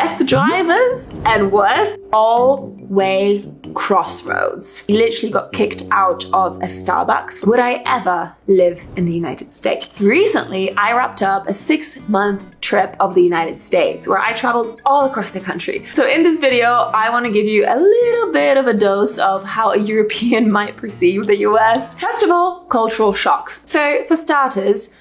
best drivers and worst, all-way crossroads. He literally got kicked out of a Starbucks. Would I ever live in the United States? Recently, I wrapped up a 6-month trip of the United States where I traveled all across the country. So in this video, I want to give you a little bit of a dose of how a European might perceive the US. First of all, cultural shocks. So for starters,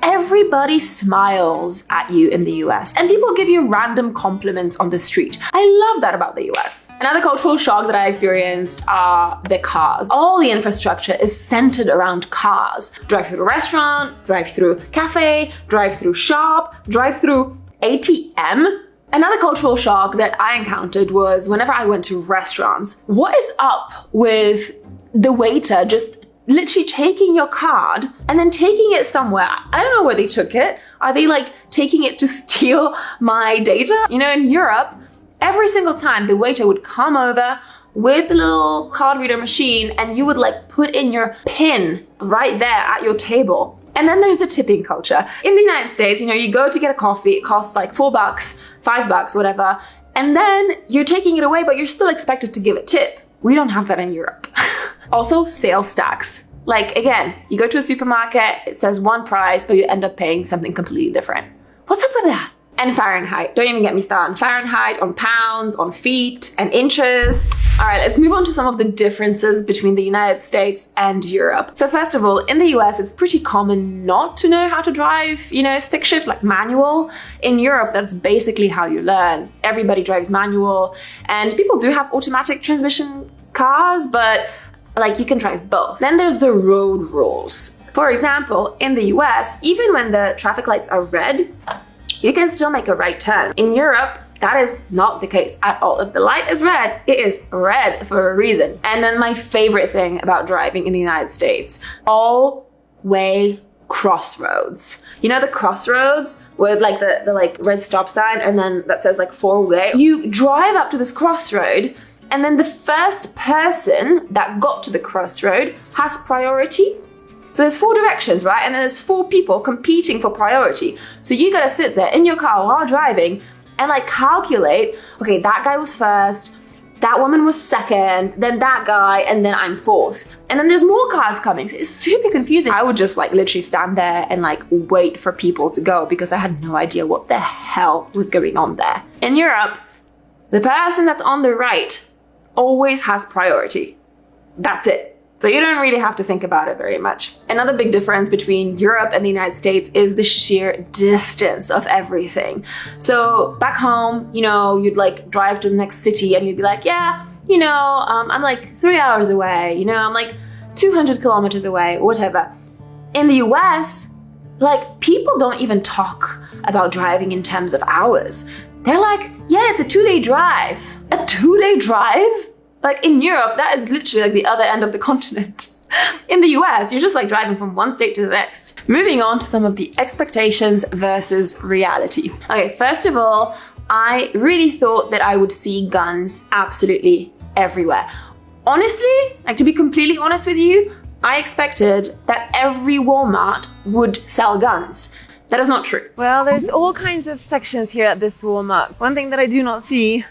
everybody smiles at you in the US and people give you random compliments on the street. I love that about the US. Another cultural shock that I experienced are the cars. All the infrastructure is centered around cars. Drive-through restaurant, drive-through cafe, drive-through shop, drive-through ATM. Another cultural shock that I encountered was whenever I went to restaurants. What is up with the waiter just literally taking your card and then taking it somewhere? I don't know where they took it. Are they like taking it to steal my data? You know, in Europe, every single time the waiter would come over with the little card reader machine and you would like put in your PIN right there at your table. And then there's the tipping culture. In the United States, you know, you go to get a coffee, it costs like $4, $5, whatever. And then you're taking it away, but you're still expected to give a tip. We don't have that in Europe. Also, sales tax. Like, again, you go to a supermarket, it says one price, but you end up paying something completely different. What's up with that? And Fahrenheit. Don't even get me started on Fahrenheit, on pounds, on feet, and inches. All right, let's move on to some of the differences between the United States and Europe. So first of all, in the US, it's pretty common not to know how to drive, you know, stick shift, like manual. In Europe, that's basically how you learn. Everybody drives manual, and people do have automatic transmission cars, but like you can drive both. Then there's the road rules. For example, in the US, even when the traffic lights are red, you can still make a right turn. In Europe, that is not the case at all. If the light is red, it is red for a reason. And then my favorite thing about driving in the United States, all-way crossroads. You know the crossroads with like the like red stop sign and then that says like 4-way? You drive up to this crossroad and then the first person that got to the crossroad has priority. So there's 4 directions, right? And then there's 4 people competing for priority. So you gotta sit there in your car while driving and like calculate, okay, that guy was first, that woman was second, then that guy, and then I'm 4th. And then there's more cars coming. So it's super confusing. I would just like literally stand there and like wait for people to go because I had no idea what the hell was going on there. In Europe, the person that's on the right always has priority. That's it. So you don't really have to think about it very much. Another big difference between Europe and the United States is the sheer distance of everything. So back home, you know, you'd like drive to the next city and you'd be like, yeah, you know, I'm like 3 hours away, you know, I'm like 200 kilometers away, or whatever. In the US, like people don't even talk about driving in terms of hours. They're like, yeah, it's a 2-day drive. A 2-day drive? Like in Europe, that is literally like the other end of the continent. In the US, you're just like driving from one state to the next. Moving on to some of the expectations versus reality. Okay, first of all, I really thought that I would see guns absolutely everywhere. Honestly, like to be completely honest with you, I expected that every Walmart would sell guns. That is not true. Well, there's all kinds of sections here at this Walmart. One thing that I do not see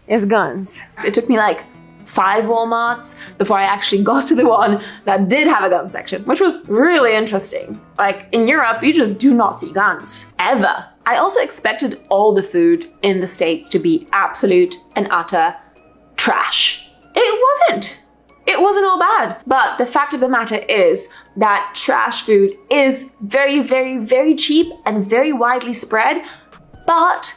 is guns. It took me like 5 Walmarts before I actually got to the one that did have a gun section, which was really interesting. Like in Europe, you just do not see guns, ever. I also expected all the food in the States to be absolute and utter trash. It wasn't. It wasn't all bad. But the fact of the matter is that trash food is very, very, very cheap and very widely spread. But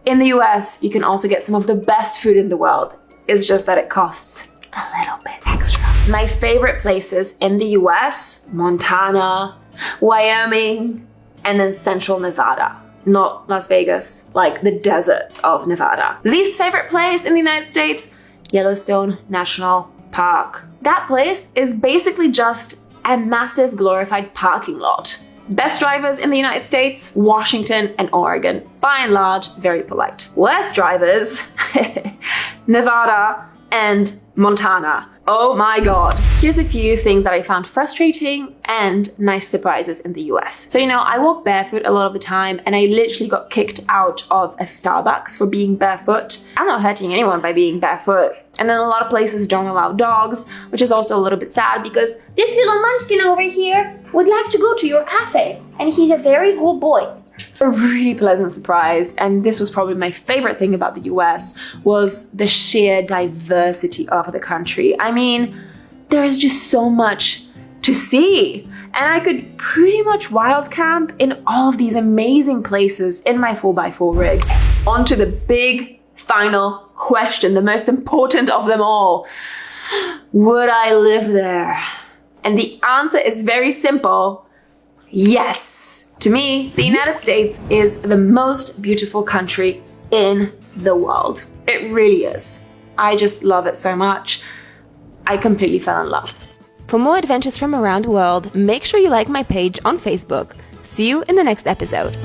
in the US, you can also get some of the best food in the world. It's just that it costs a little bit extra. My favorite places in the US, Montana, Wyoming, and then Central Nevada. Not Las Vegas, like the deserts of Nevada. Least favorite place in the United States, Yellowstone National Park. That place is basically just a massive glorified parking lot. Best drivers in the United States, Washington and Oregon. By and large, very polite. Worst drivers, Nevada and Montana. Oh my God. Here's a few things that I found frustrating and nice surprises in the US. So, I walk barefoot a lot of the time, and I literally got kicked out of a Starbucks for being barefoot. I'm not hurting anyone by being barefoot. And then a lot of places don't allow dogs, which is also a little bit sad because this little munchkin over here would like to go to your cafe, and he's a very good boy. A really pleasant surprise, and this was probably my favorite thing about the US, was the sheer diversity of the country. I mean, there's just so much to see. And I could pretty much wild camp in all of these amazing places in my 4x4 rig. On to the big final question, the most important of them all. Would I live there? And the answer is very simple. Yes. To me, the United States is the most beautiful country in the world. It really is. I just love it so much. I completely fell in love. For more adventures from around the world, make sure you like my page on Facebook. See you in the next episode.